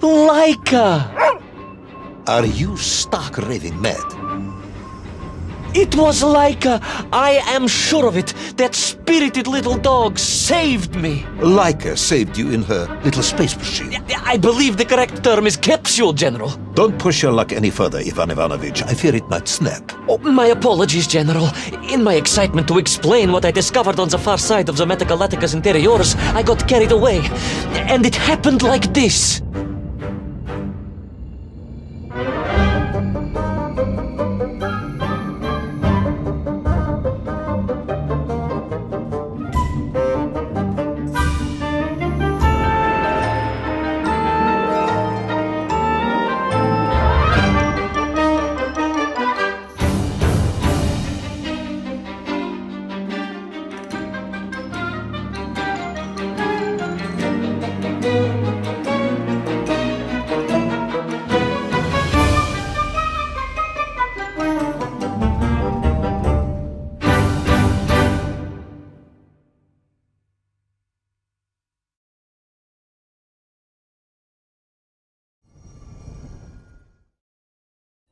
Laika! Are you stark raving mad? It was Laika! I am sure of it! That spirited little dog saved me! Laika saved you in her little space machine. I believe the correct term is capsule, General. Don't push your luck any further, Ivan Ivanovich. I fear it might snap. Oh, my apologies, General. In my excitement to explain what I discovered on the far side of the Metagalacticus Interiorus, I got carried away. And it happened like this.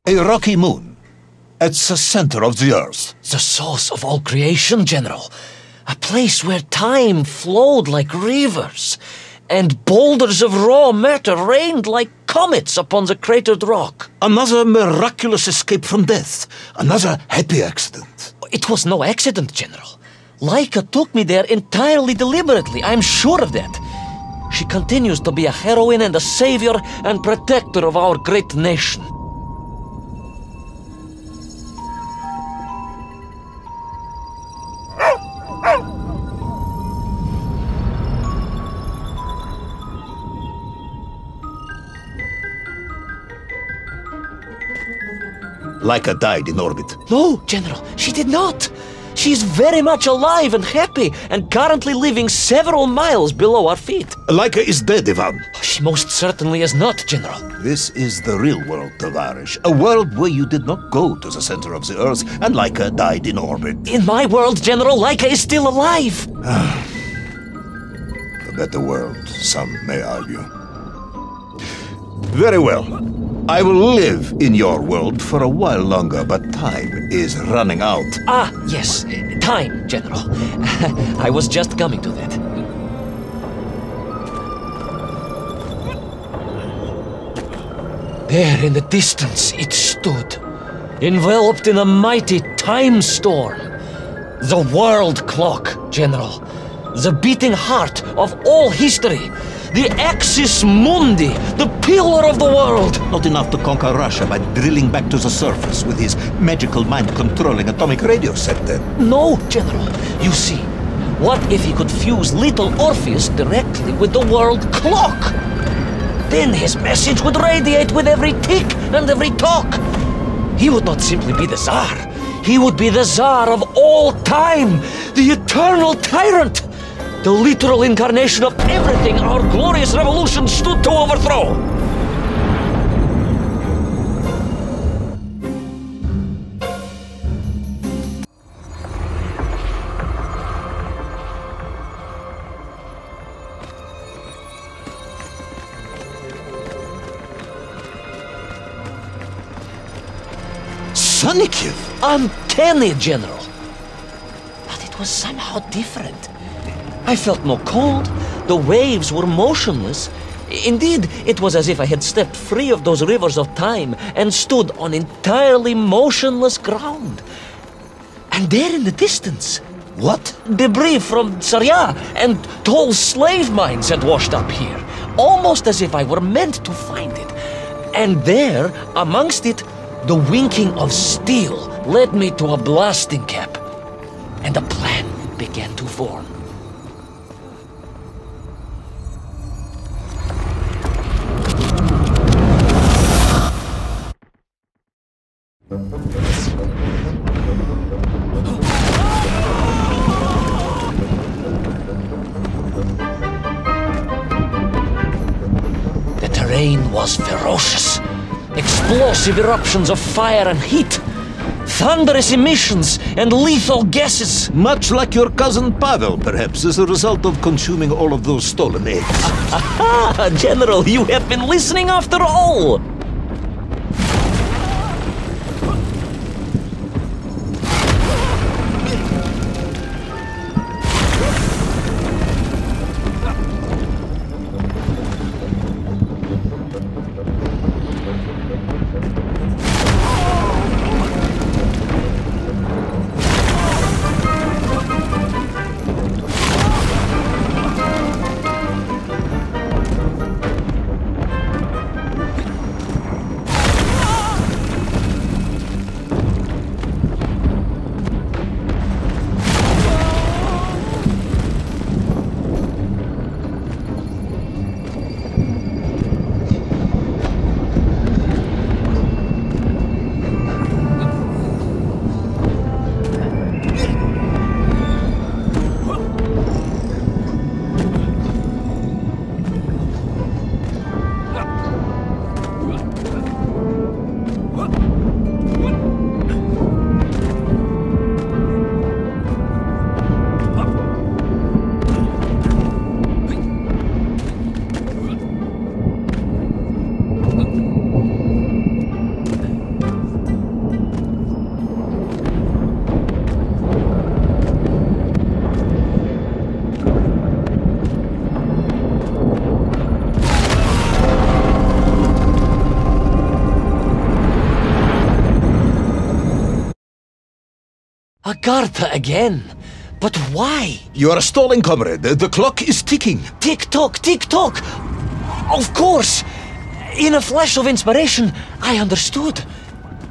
A rocky moon. It's the center of the Earth. The source of all creation, General. A place where time flowed like rivers, and boulders of raw matter rained like comets upon the cratered rock. Another miraculous escape from death. Another happy accident. It was no accident, General. Laika took me there entirely deliberately, I'm sure of that. She continues to be a heroine and a savior and protector of our great nation. Laika died in orbit. No, General, she did not. She is very much alive and happy, and currently living several miles below our feet. Laika is dead, Ivan. She most certainly is not, General. This is the real world, Tovarish. A world where you did not go to the center of the Earth, and Laika died in orbit. In my world, General, Laika is still alive. A better world, some may argue. Very well. I will live in your world for a while longer, but time is running out. Ah, yes. Time, General. I was just coming to that. There in the distance it stood, enveloped in a mighty time storm. The world clock, General. The beating heart of all history. The Axis Mundi, the pillar of the world. Not enough to conquer Russia by drilling back to the surface with his magical mind-controlling atomic radio set then. No, General. You see, what if he could fuse little Orpheus directly with the world clock? Then his message would radiate with every tick and every talk. He would not simply be the Tsar. He would be the Tsar of all time, the eternal tyrant. The literal incarnation of everything our glorious revolution stood to overthrow. Sonikiv! Uncanny, General. But it was somehow different. I felt no cold. The waves were motionless. Indeed, it was as if I had stepped free of those rivers of time and stood on entirely motionless ground. And there in the distance... What? Debris from Tsarya and tall slave mines had washed up here, almost as if I were meant to find it. And there, amongst it, the winking of steel led me to a blasting cap. And a plan began to form. The terrain was ferocious. Explosive eruptions of fire and heat. thunderous emissions, and lethal gases. Much like your cousin Pavel, perhaps, as a result of consuming all of those stolen eggs. Aha! General, you have been listening after all! Agartha again? But why? You are stalling, comrade. The clock is ticking. Tick-tock, tick-tock! Of course! In a flash of inspiration, I understood.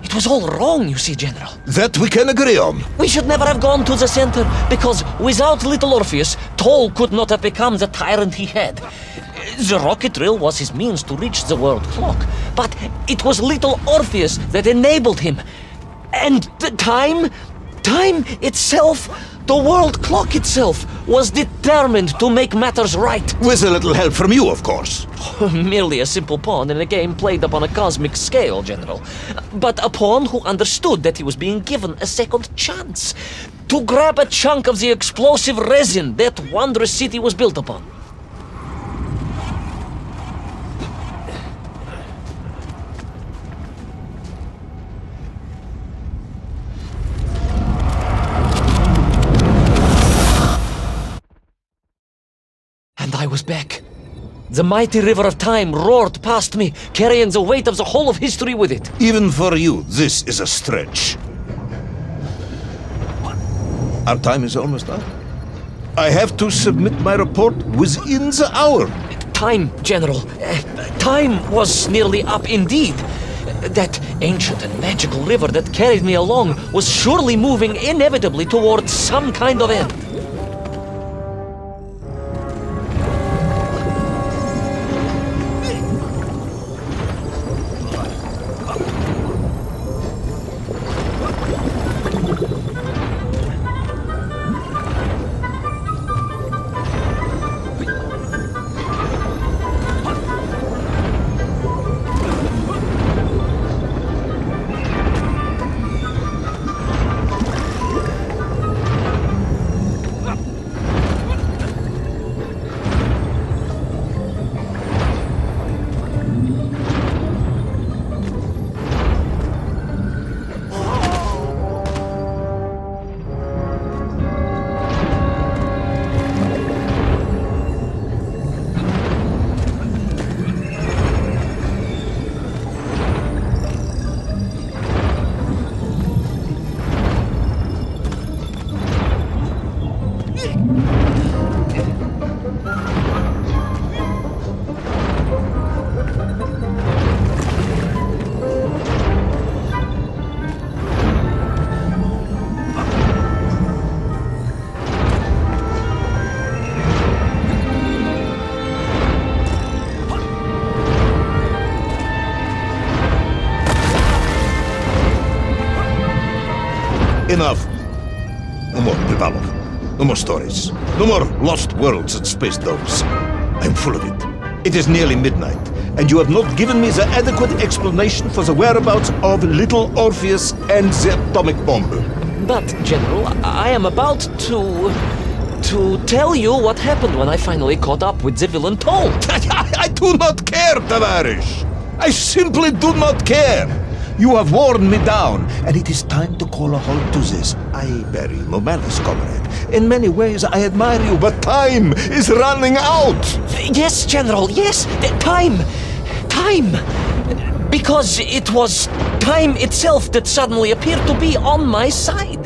It was all wrong, you see, General. That we can agree on. We should never have gone to the center, because without little Orpheus, Toll could not have become the tyrant he had. The rocket drill was his means to reach the world clock, but it was little Orpheus that enabled him. And the time itself, the world clock itself, was determined to make matters right. With a little help from you, of course. Merely a simple pawn in a game played upon a cosmic scale, General. But a pawn who understood that he was being given a second chance to grab a chunk of the explosive resin that wondrous city was built upon. And I was back. The mighty river of time roared past me, carrying the weight of the whole of history with it. Even for you, this is a stretch. Our time is almost up. I have to submit my report within the hour. Time, General. Time was nearly up indeed. That ancient and magical river that carried me along was surely moving inevitably towards some kind of end. Enough. No more Privalov. No more stories. No more lost worlds and space domes. I'm full of it. It is nearly midnight, and you have not given me the adequate explanation for the whereabouts of little Orpheus and the atomic bomb. But, General, I am about to tell you what happened when I finally caught up with the villain Toll. I do not care, Tavarish. I simply do not care. You have worn me down, and it is time to call a halt to this. I bear you no malice, comrade. In many ways, I admire you, but time is running out. Yes, General, yes. Time. Because it was time itself that suddenly appeared to be on my side.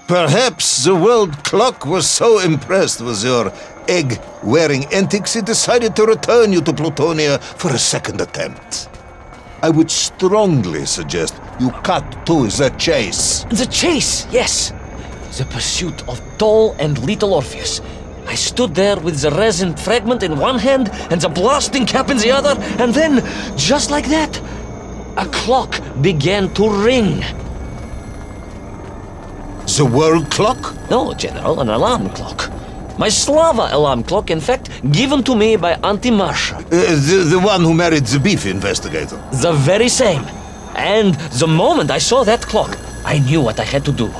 Perhaps the world clock was so impressed with your egg-wearing antics it decided to return you to Plutonia for a second attempt. I would strongly suggest you cut to the chase. The chase, yes. The pursuit of Toll and little Orpheus. I stood there with the resin fragment in one hand and the blasting cap in the other, and then, just like that, a clock began to ring. The world clock? No, General, an alarm clock. My Slava alarm clock, in fact, given to me by Auntie Marsha. The one who married the beef investigator. The very same. And the moment I saw that clock, I knew what I had to do.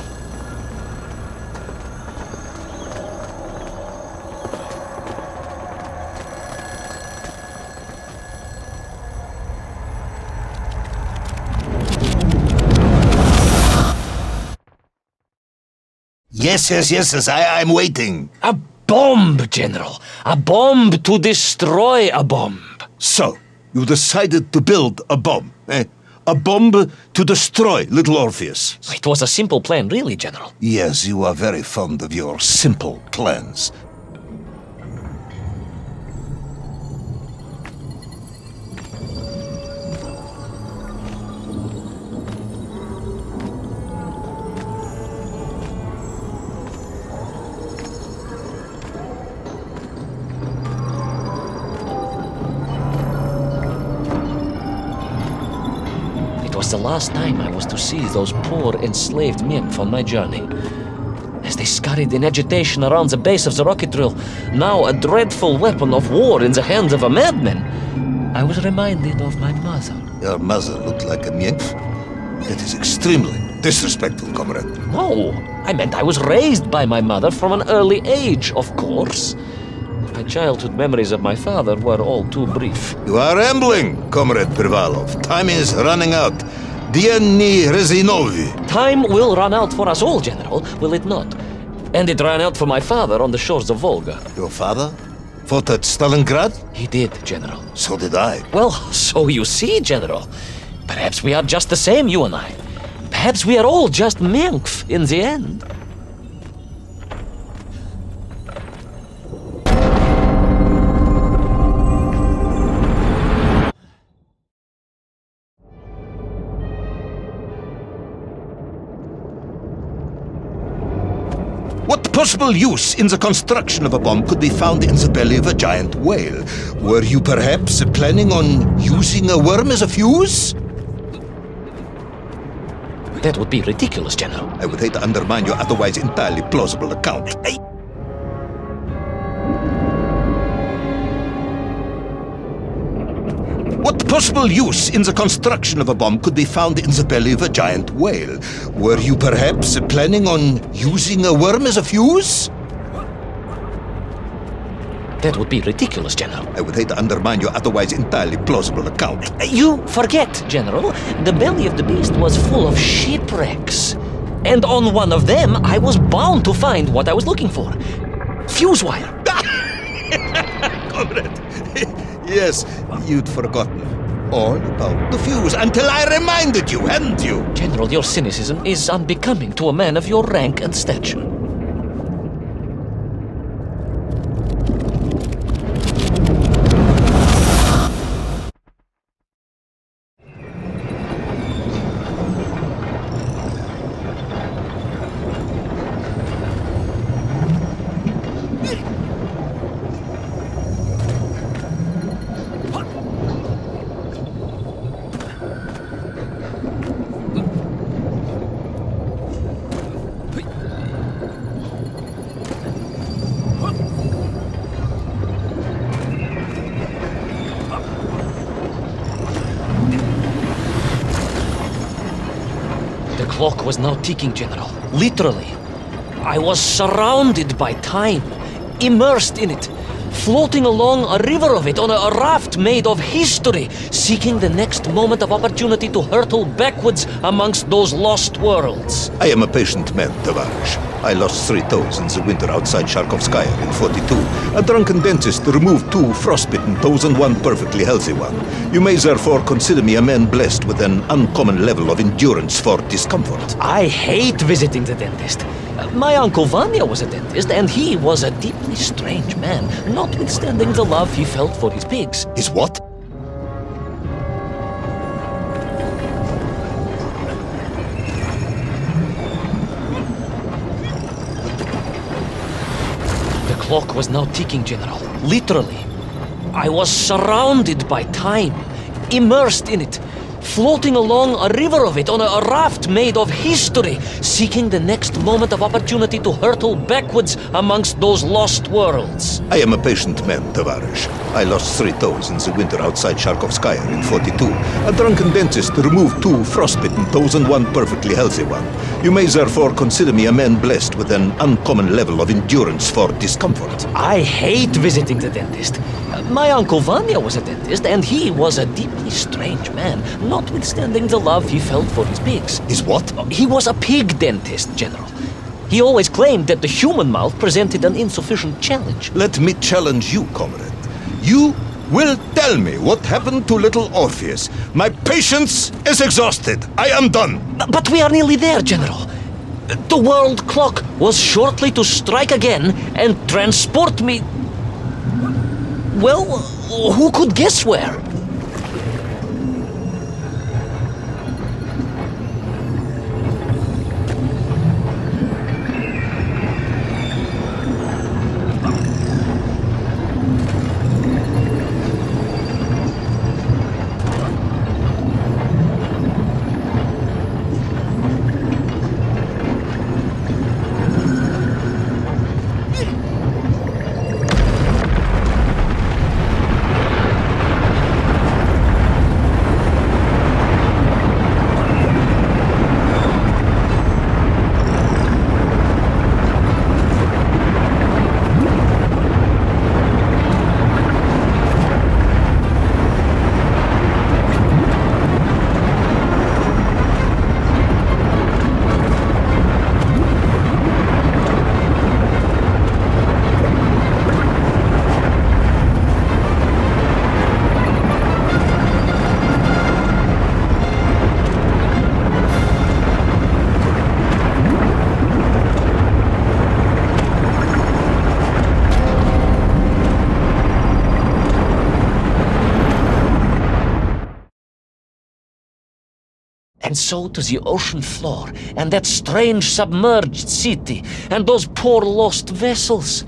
Yes, I'm waiting. A bomb, General. A bomb to destroy a bomb. So, you decided to build a bomb, eh? A bomb to destroy little Orpheus. It was a simple plan, really, General. Yes, you are very fond of your simple plans. It was the last time I was to see those poor enslaved nymph on my journey. As they scurried in agitation around the base of the rocket drill, now a dreadful weapon of war in the hands of a madman, I was reminded of my mother. Your mother looked like a nymph? That is extremely disrespectful, comrade. No, I meant I was raised by my mother from an early age, of course. My childhood memories of my father were all too brief. You are rambling, Comrade Privalov. Time is running out. Dieni Rezinovi. Time will run out for us all, General, will it not? And it ran out for my father on the shores of Volga. Your father fought at Stalingrad? He did, General. So did I. Well, so you see, General. Perhaps we are just the same, you and I. Perhaps we are all just nymph in the end. What possible use in the construction of a bomb could be found in the belly of a giant whale? Were you perhaps planning on using a worm as a fuse? That would be ridiculous, General. I would hate to undermine your otherwise entirely plausible account. What possible use in the construction of a bomb could be found in the belly of a giant whale? Were you perhaps planning on using a worm as a fuse? That would be ridiculous, General. I would hate to undermine your otherwise entirely plausible account. You forget, General. The belly of the beast was full of shipwrecks. And on one of them, I was bound to find what I was looking for. Fuse wire. Comrade, yes, you'd forgotten all about the fuse until I reminded you, hadn't you? General, your cynicism is unbecoming to a man of your rank and stature. The clock was now ticking, General. Literally. I was surrounded by time, immersed in it, floating along a river of it on a raft made of history, seeking the next moment of opportunity to hurtle backwards amongst those lost worlds. I am a patient man, Tavarish. I lost 3 toes in the winter outside Sharkovskaya in 42. A drunken dentist removed 2 frostbitten toes and 1 perfectly healthy one. You may therefore consider me a man blessed with an uncommon level of endurance for discomfort. I hate visiting the dentist. My uncle Vanya was a dentist, and he was a deeply strange man, notwithstanding the love he felt for his pigs. His what? The clock was now ticking, General. Literally. I was surrounded by time, immersed in it, floating along a river of it on a raft made of history, seeking the next moment of opportunity to hurtle backwards amongst those lost worlds. I am a patient man, Tavarish. I lost 3 toes in the winter outside Sharkovskaya in 42. A drunken dentist removed 2 frostbitten toes and 1 perfectly healthy one. You may therefore consider me a man blessed with an uncommon level of endurance for discomfort. I hate visiting the dentist. My uncle Vanya was a dentist, and he was a deeply strange man, notwithstanding the love he felt for his pigs. His what? He was a pig dentist, General. He always claimed that the human mouth presented an insufficient challenge. Let me challenge you, comrade. You will tell me what happened to little Orpheus. My patience is exhausted. I am done. But we are nearly there, General. The world clock was shortly to strike again and transport me... Well, who could guess where? And so to the ocean floor, and that strange submerged city, and those poor lost vessels.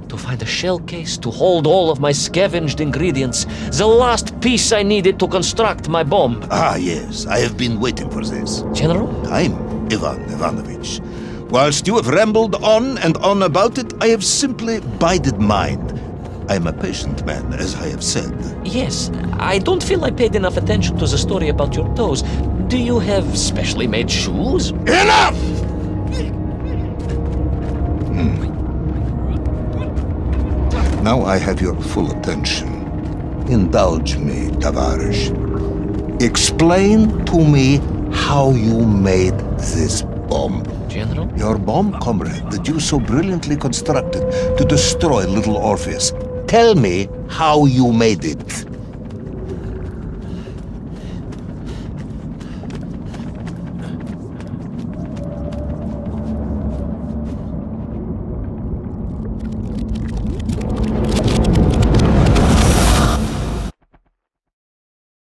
To find a shell case to hold all of my scavenged ingredients, the last piece I needed to construct my bomb. Ah, yes, I have been waiting for this. General? I'm Ivan Ivanovich. Whilst you have rambled on and on about it, I have simply bided mine. I am a patient man, as I have said. Yes, I don't feel I paid enough attention to the story about your toes. Do you have specially made shoes? Enough! Now I have your full attention. Indulge me, Tavarish. Explain to me how you made this bomb. General? Your bomb, comrade, that you so brilliantly constructed to destroy little Orpheus. Tell me how you made it.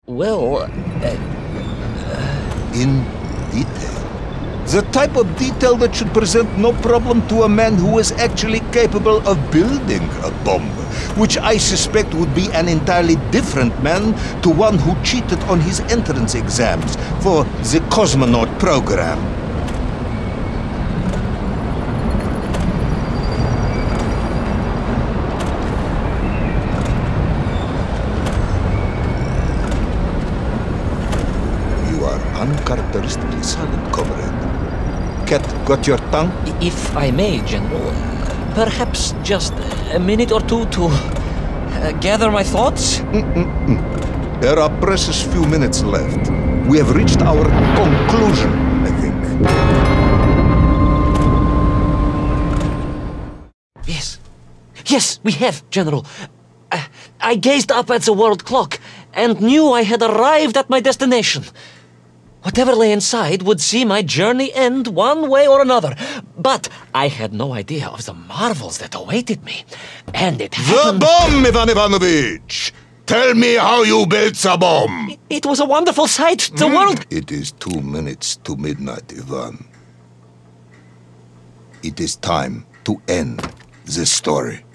Well, In detail. The type of detail that should present no problem to a man who is actually capable of building a bomb, which I suspect would be an entirely different man to one who cheated on his entrance exams for the cosmonaut program. You are uncharacteristically silent, comrade. Cat, got your tongue? If I may, General, perhaps just a minute or two to gather my thoughts? There are precious few minutes left. We have reached our conclusion, I think. Yes, we have, General. I gazed up at the world clock and knew I had arrived at my destination. Whatever lay inside would see my journey end one way or another. But I had no idea of the marvels that awaited me. And it happened... The bomb, Ivan Ivanovich! Tell me how you built the bomb! It was a wonderful sight. The world... It is 2 minutes to midnight, Ivan. It is time to end this story.